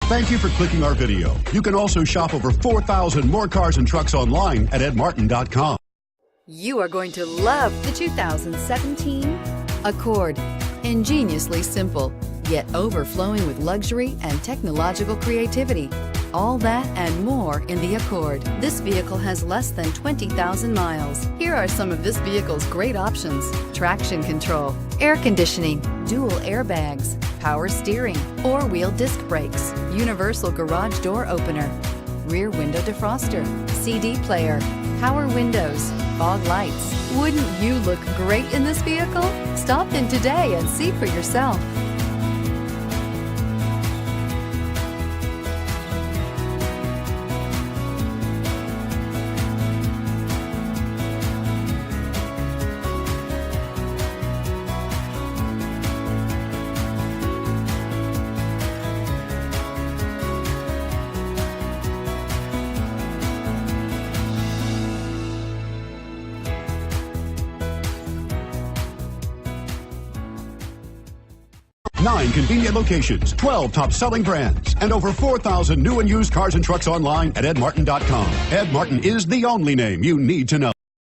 Thank you for clicking our video. You can also shop over 4,000 more cars and trucks online at edmartin.com. You are going to love the 2017 Accord. Ingeniously simple, yet overflowing with luxury and technological creativity. All that and more in the Accord. This vehicle has less than 20,000 miles. Here are some of this vehicle's great options: traction control, air conditioning, dual airbags, power steering, four-wheel disc brakes, universal garage door opener, rear window defroster, CD player, power windows, fog lights. Wouldn't you look great in this vehicle? Stop in today and see for yourself. Nine convenient locations, 12 top-selling brands, and over 4,000 new and used cars and trucks online at edmartin.com. Ed Martin is the only name you need to know.